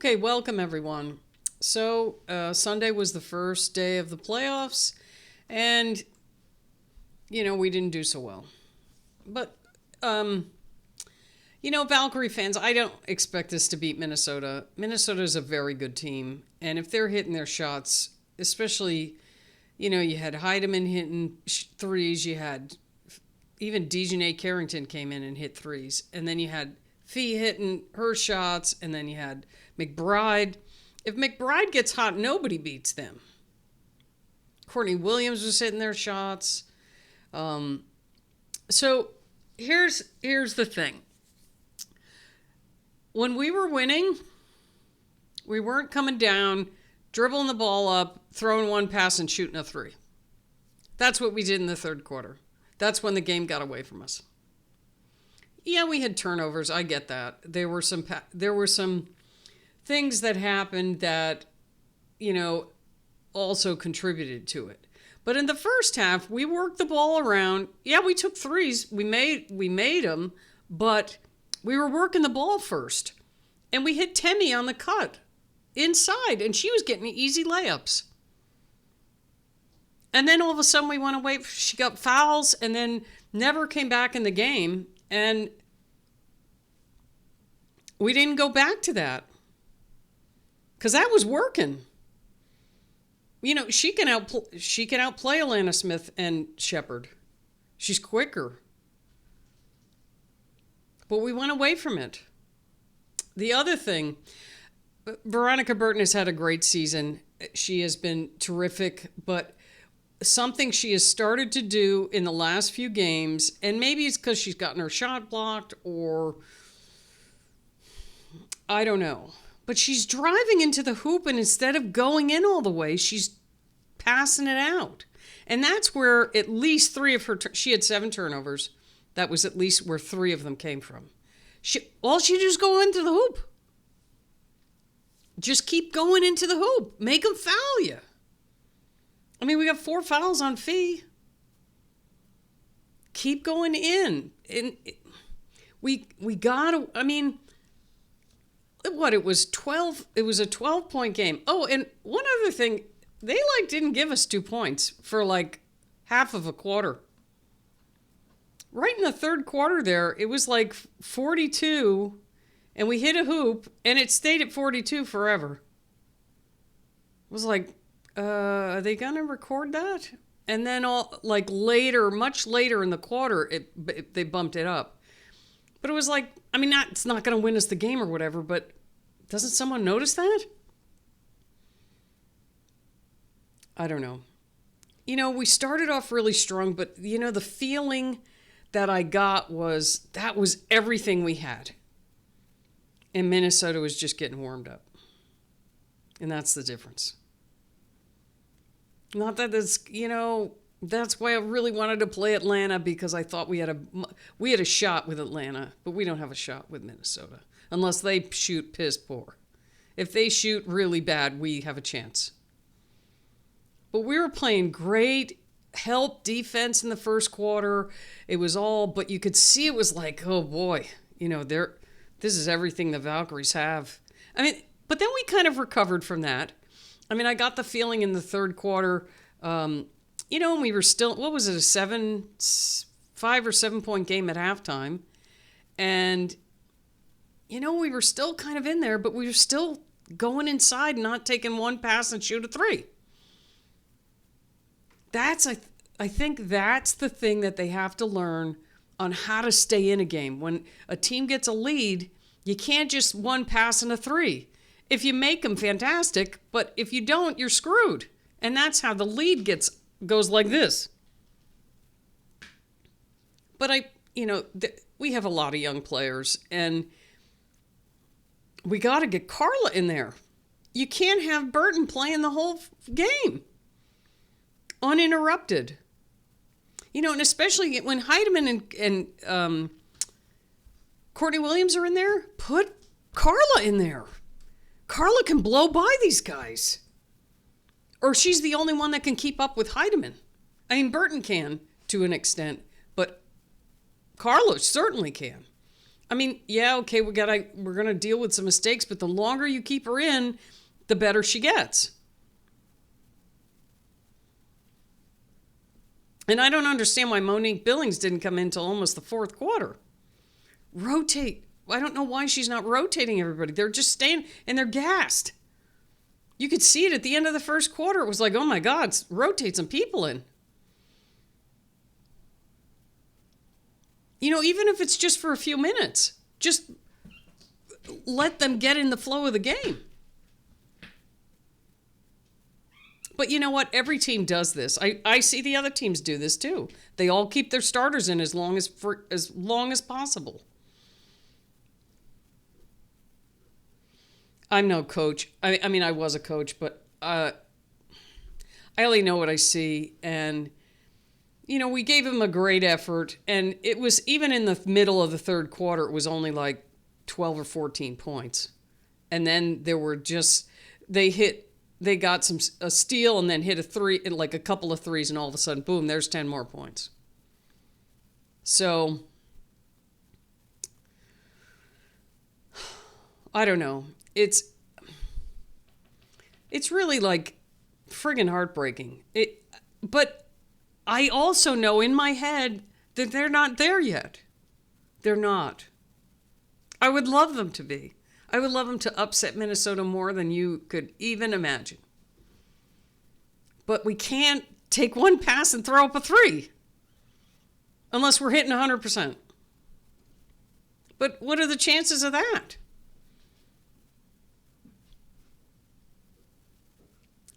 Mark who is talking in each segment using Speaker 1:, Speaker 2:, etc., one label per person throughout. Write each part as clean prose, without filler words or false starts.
Speaker 1: Okay, welcome everyone. Sunday was the first day of the playoffs, and we didn't do so well. But Valkyrie fans, I don't expect us to beat Minnesota. Minnesota is a very good team, and if they're hitting their shots, especially, you had Heidemann hitting threes, you had even Dejanay Carrington came in and hit threes, and then you had Fee hitting her shots, and then you had McBride. If McBride gets hot, nobody beats them. Courtney Williams was hitting their shots. So here's the thing. When we were winning, we weren't coming down, dribbling the ball up, throwing one pass, and shooting a three. That's what we did in the third quarter. That's when the game got away from us. Yeah, we had turnovers. I get that. There were some things that happened that, also contributed to it. But in the first half, we worked the ball around. Yeah, we took threes. We made them, but we were working the ball first. And we hit Temi on the cut inside, and she was getting easy layups. And then all of a sudden we went away. She got fouls and then never came back in the game. And we didn't go back to that because that was working. She can outplay Alana Smith and Shepard. She's quicker. But we went away from it. The other thing, Veronica Burton has had a great season. She has been terrific, but something she has started to do in the last few games, and maybe it's because she's gotten her shot blocked or I don't know, but she's driving into the hoop, and instead of going in all the way, she's passing it out. And that's where at least three of her, she had 7 turnovers. That was at least where 3 of them came from. All she do is go into the hoop. Just keep going into the hoop. Make them foul you. I mean, we got 4 fouls on Fee. Keep going in. And we got to, it was 12, it was a 12-point game. Oh, and one other thing, they didn't give us 2 points for half of a quarter. Right in the third quarter there, it was 42, and we hit a hoop, and it stayed at 42 forever. It was are they going to record that? And then later, much later in the quarter, they bumped it up. But it was it's not going to win us the game or whatever, but doesn't someone notice that? I don't know. We started off really strong, but, the feeling that I got was that was everything we had. And Minnesota was just getting warmed up. And that's the difference. Not that it's, that's why I really wanted to play Atlanta, because I thought we had a shot with Atlanta, but we don't have a shot with Minnesota unless they shoot piss poor. If they shoot really bad, we have a chance. But we were playing great help defense in the first quarter. It was all, but you could see it was oh boy, this is everything the Valkyries have. But then we kind of recovered from that. I got the feeling in the third quarter, we were still, what was it, a 5 or 7 point game at halftime. And, we were still kind of in there, but we were still going inside, not taking one pass and shoot a 3. I think that's the thing that they have to learn on how to stay in a game. When a team gets a lead, you can't just one pass and a 3. If you make them, fantastic, but if you don't, you're screwed. And that's how the lead goes like this. But we have a lot of young players, and we got to get Carla in there. You can't have Burton playing the whole game uninterrupted. And especially when Heidemann and Courtney Williams are in there, put Carla in there. Carla can blow by these guys. Or she's the only one that can keep up with Heidemann. Burton can to an extent, but Carla certainly can. I mean, yeah, okay, we're gonna deal with some mistakes, but the longer you keep her in, the better she gets. And I don't understand why Monique Billings didn't come in until almost the fourth quarter. Rotate. I don't know why she's not rotating everybody. They're just staying, and they're gassed. You could see it at the end of the first quarter. It was like, oh my God, rotate some people in. You know, even if it's just for a few minutes, just let them get in the flow of the game. But you know what? Every team does this. I see the other teams do this too. They all keep their starters in as long as possible. I'm no coach. I mean, I was a coach, but I only know what I see. And, you know, we gave them a great effort. And it was, even in the middle of the third quarter, it was only like 12 or 14 points. And then there were just, they got a steal and then hit a three, like a couple of threes, and all of a sudden, boom, there's 10 more points. So, I don't know. It's really like friggin' heartbreaking. But I also know in my head that they're not there yet. They're not. I would love them to be. I would love them to upset Minnesota more than you could even imagine. But we can't take one pass and throw up a three unless we're hitting 100%. But what are the chances of that?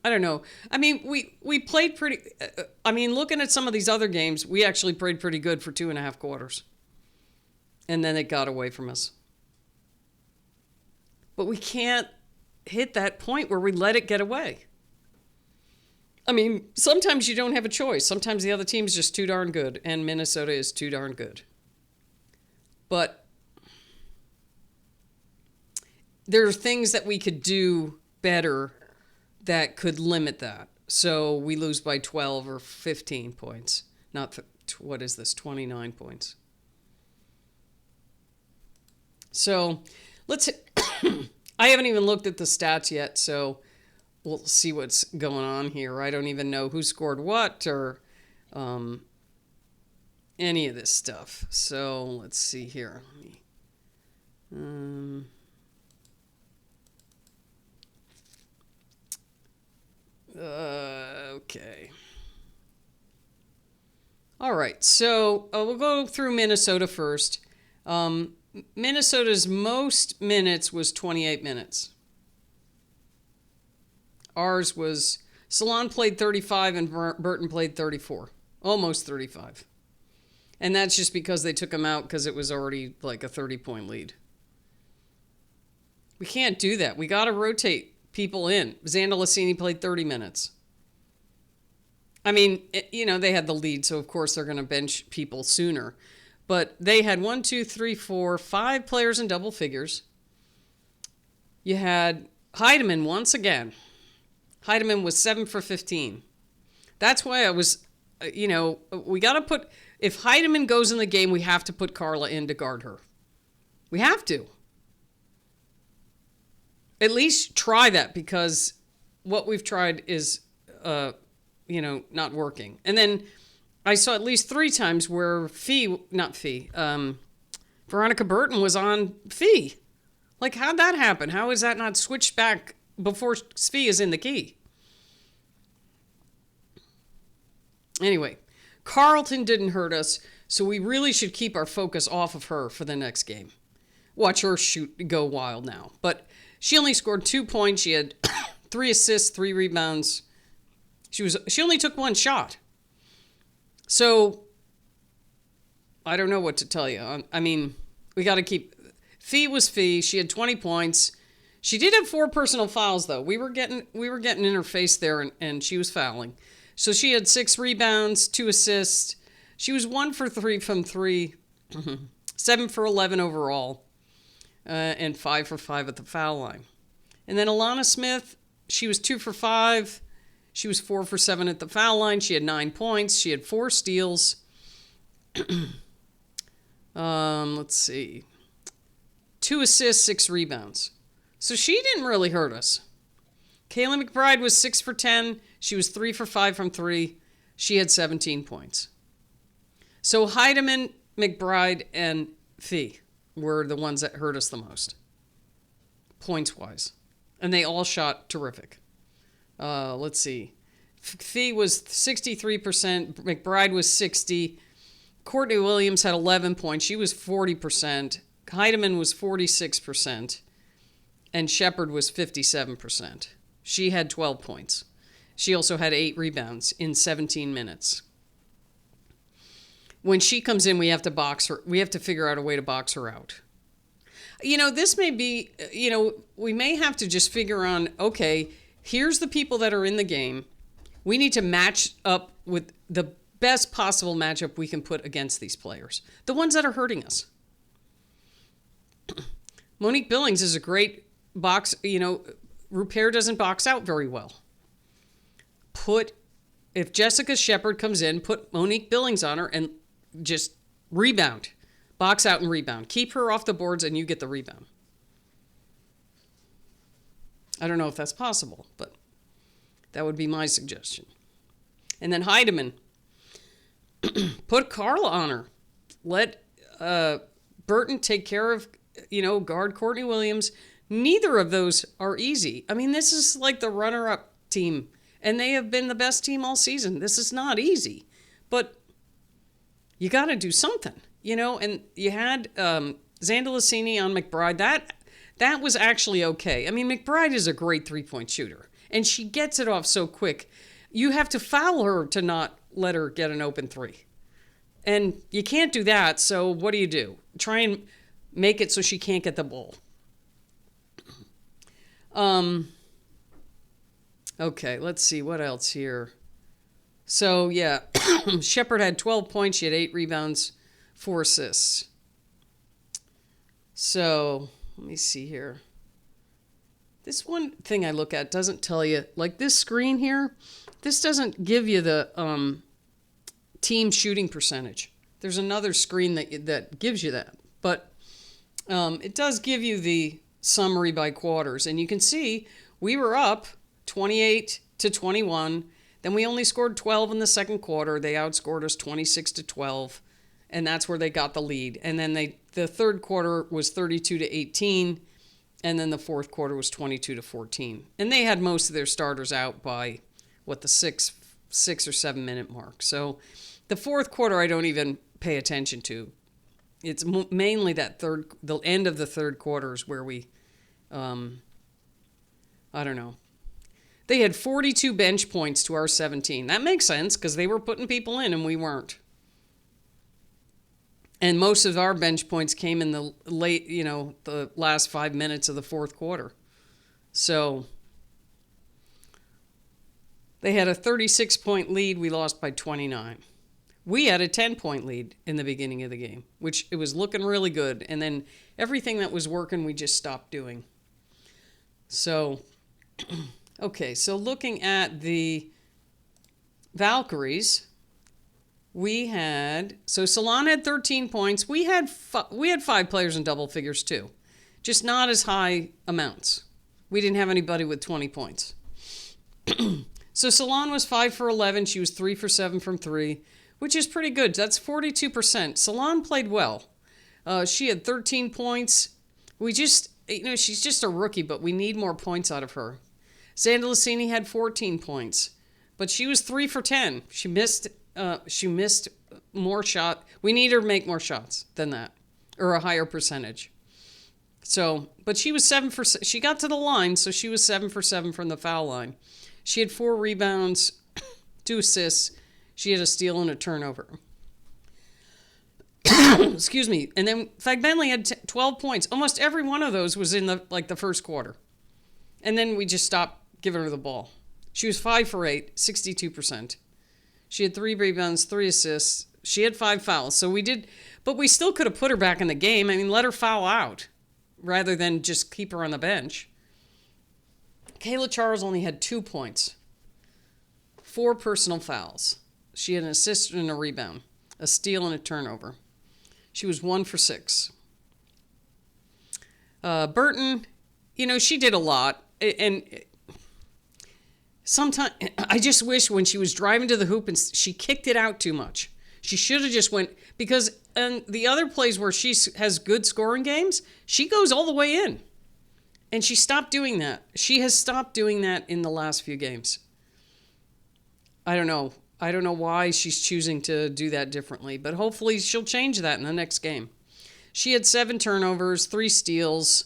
Speaker 1: I don't know. I mean, we played pretty... looking at some of these other games, we actually played pretty good for 2.5 quarters. And then it got away from us. But we can't hit that point where we let it get away. I mean, sometimes you don't have a choice. Sometimes the other team's just too darn good, and Minnesota is too darn good. But there are things that we could do better that could limit that. So we lose by 12 or 15 points. Not, what is this, 29 points. So let's... I haven't even looked at the stats yet, so we'll see what's going on here. I don't even know who scored what or any of this stuff. So let's see here. Okay. All right, so we'll go through Minnesota first. Minnesota's most minutes was 28 minutes. Ours was, Salon played 35 and Burton played 34. Almost 35. And that's just because they took him out because it was already like a 30-point lead. We can't do that. We got to rotate people in. Xander Lassini played 30 minutes. I mean, they had the lead, so of course they're going to bench people sooner. But they had 5 players in double figures. You had Heidemann once again. Heidemann was 7 for 15. That's why I was, we got to put, if Heidemann goes in the game, we have to put Carla in to guard her. We have to. At least try that, because what we've tried is, not working. And then I saw at least 3 times where Veronica Burton was on Fee. Like, how'd that happen? How is that not switched back before Fee is in the key? Anyway, Carlton didn't hurt us, so we really should keep our focus off of her for the next game. Watch her go wild now. But she only scored 2 points. She had 3 assists, 3 rebounds. She only took 1 shot. So, I don't know what to tell you. I mean, we got to keep... Fee was Fee. She had 20 points. She did have 4 personal fouls, though. We were getting in her face there, and she was fouling. So she had 6 rebounds, 2 assists. She was 1 for 3 from 3, 7 for 11 overall, and 5 for 5 at the foul line. And then Alana Smith, she was 2 for 5. She was 4 for 7 at the foul line. She had 9 points. She had 4 steals. Let's see. 2 assists, 6 rebounds. So she didn't really hurt us. Kayla McBride was 6 for 10. She was 3 for 5 from 3. She had 17 points. So Heidemann, McBride, and Fee were the ones that hurt us the most, points-wise. And they all shot terrific. Let's see. Fee was 63%. McBride was 60%. Courtney Williams had 11 points. She was 40%. Heidemann was 46%. And Shepard was 57%. She had 12 points. She also had 8 rebounds in 17 minutes. When she comes in, we have to box her. We have to figure out a way to box her out. This may be, we may have to just figure on, okay, here's the people that are in the game. We need to match up with the best possible matchup we can put against these players. The ones that are hurting us. Monique Billings is a great box. Rupert doesn't box out very well. If Jessica Shepard comes in, put Monique Billings on her and just rebound. Box out and rebound. Keep her off the boards and you get the rebound. I don't know if that's possible, but that would be my suggestion. And then Heidemann. Put Carla on her. Let Burton take care of, guard Courtney Williams. Neither of those are easy. I mean, this is like the runner-up team, and they have been the best team all season. This is not easy, but you got to do something, and you had Zandalicini on McBride. That was actually okay. I mean, McBride is a great three-point shooter, and she gets it off so quick. You have to foul her to not let her get an open three. And you can't do that, so what do? Try and make it so she can't get the ball. Okay, let's see, what else here? So, yeah, Shepard had 12 points. She had 8 rebounds, 4 assists. So, let me see here. This one thing I look at doesn't tell you, like this screen here, this doesn't give you the team shooting percentage. There's another screen that gives you that. But it does give you the summary by quarters. And you can see we were up 28-21. Then we only scored 12 in the second quarter. They outscored us 26-12. And that's where they got the lead. And then the third quarter was 32-18. And then the fourth quarter was 22-14. And they had most of their starters out by, the 6 or 7 minute mark. So the fourth quarter I don't even pay attention to. It's mainly the end of the third quarter is where we, I don't know. They had 42 bench points to our 17. That makes sense because they were putting people in and we weren't. And most of our bench points came in the late, the last 5 minutes of the fourth quarter. So they had a 36-point lead. We lost by 29. We had a 10-point lead in the beginning of the game, which it was looking really good. And then everything that was working, we just stopped doing. So, okay, so looking at the Valkyries, so Salon had 13 points. We had 5 players in double figures too, just not as high amounts. We didn't have anybody with 20 points. So Salon was 5 for 11. She was 3 for 7 from 3, which is pretty good. That's 42%. Salon played well. She had 13 points. We just, she's just a rookie, but we need more points out of her. Zandalicini had 14 points, but she was 3 for 10. She missed more shot. We need her to make more shots than that, or a higher percentage. So, but she was 7 for. She got to the line, so she was 7 for 7 from the foul line. She had 4 rebounds, 2 assists. She had a steal and a turnover. Excuse me. And then Fagbenley had 12 points. Almost every one of those was in the first quarter. And then we just stopped giving her the ball. She was 5 for 8, 62%. She had 3 rebounds, 3 assists. She had 5 fouls. So but we still could have put her back in the game. I mean, let her foul out rather than just keep her on the bench. Kayla Charles only had 2 points, 4 personal fouls. She had an assist and a rebound, a steal and a turnover. She was 1 for 6. Burton, she did a lot. And sometimes I just wish when she was driving to the hoop and she kicked it out too much. She should have just went, because in the other plays where she has good scoring games, she goes all the way in. And she stopped doing that. She has stopped doing that in the last few games. I don't know. I don't know why she's choosing to do that differently, but hopefully she'll change that in the next game. She had 7 turnovers, 3 steals,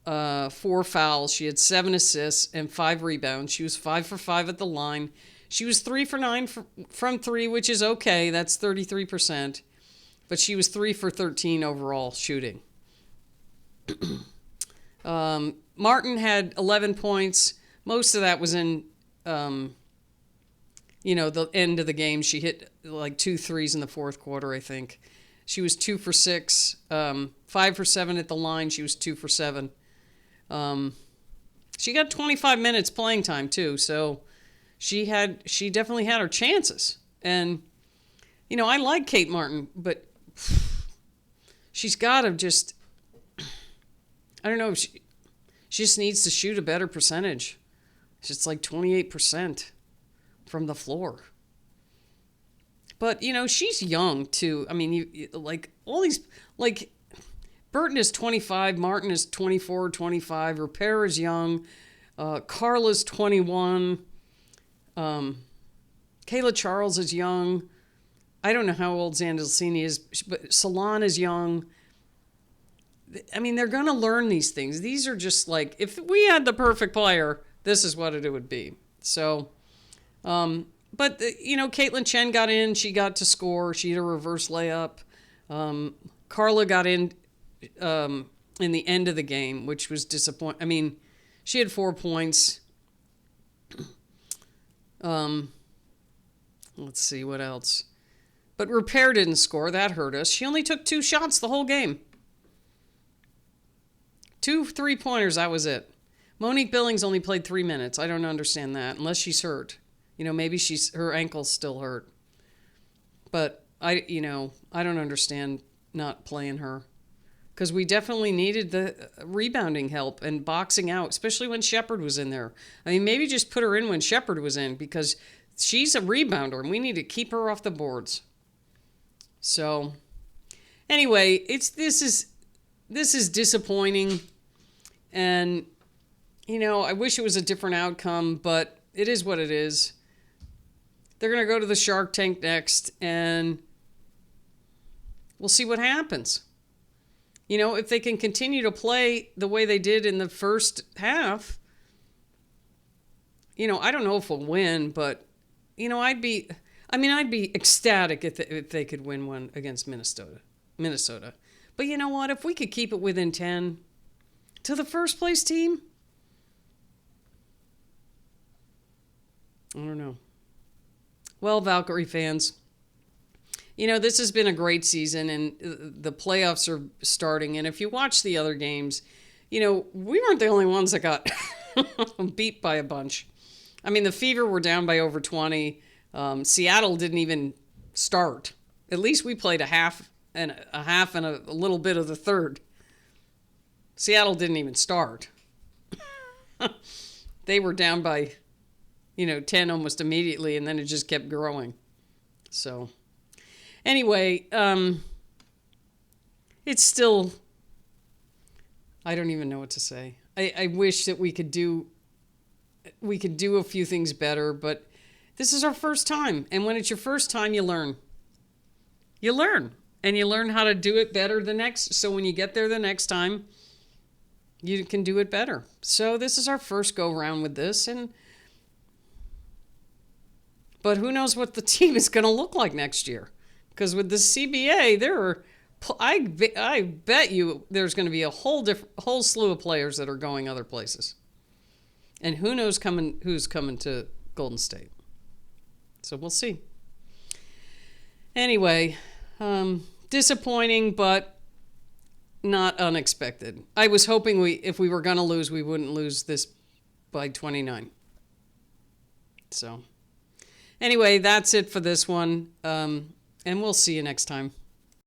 Speaker 1: 4 fouls. She had 7 assists and 5 rebounds. She was 5 for 5 at the line. She was 3 for 9 from 3, which is okay. That's 33%. But she was 3 for 13 overall shooting. Martin had 11 points. Most of that was in, the end of the game. She hit like 2 threes in the fourth quarter, I think. She was 2 for 6, 5 for 7 at the line. She was 2 for 7. She got 25 minutes playing time too, so she definitely had her chances. And I like Kate Martin, but she's got to just, I don't know, she just needs to shoot a better percentage. It's like 28% from the floor. But, she's young, too. I mean, all these, Burton is 25, Martin is 24, 25, Repair is young, Carla's 21, Kayla Charles is young. I don't know how old Zandalcini is, but Salon is young. I mean, they're going to learn these things. These are just if we had the perfect player, this is what it would be. So, but, Caitlin Chen got in. She got to score. She had a reverse layup. Carla got in the end of the game, which was disappointing. I mean, she had 4 points. Let's see, what else? But Repair didn't score. That hurt us. She only took 2 shots the whole game. 2 3-pointers, that was it. Monique Billings only played 3 minutes. I don't understand that, unless she's hurt. Maybe her ankle's still hurt. But I don't understand not playing her. Because we definitely needed the rebounding help and boxing out, especially when Shepard was in there. I mean, maybe just put her in when Shepard was in, because she's a rebounder and we need to keep her off the boards. So, anyway, this is disappointing. And, I wish it was a different outcome, but it is what it is. They're going to go to the Shark Tank next, and we'll see what happens. If they can continue to play the way they did in the first half, I don't know if we'll win, but, I'd be ecstatic if they could win one against Minnesota. But you know what? If we could keep it within 10 to the first place team, I don't know. Well, Valkyrie fans, this has been a great season, and the playoffs are starting. And if you watch the other games, we weren't the only ones that got beat by a bunch. I mean, the Fever were down by over 20. Seattle didn't even start. At least we played a half and a little bit of the third. Seattle didn't even start. They were down by 10 almost immediately, and then it just kept growing. So, anyway, it's still, I don't even know what to say. I wish that we could do a few things better, but this is our first time. And when it's your first time, you learn. You learn. And you learn how to do it better the next. So when you get there the next time, you can do it better. So this is our first go round with this, but who knows what the team is going to look like next year? Because with the CBA, I bet you there's going to be a whole slew of players that are going other places, and who knows who's coming to Golden State. So we'll see. Anyway, disappointing, but not unexpected. I was hoping if we were going to lose, we wouldn't lose this by 29. So. Anyway, that's it for this one, and we'll see you next time.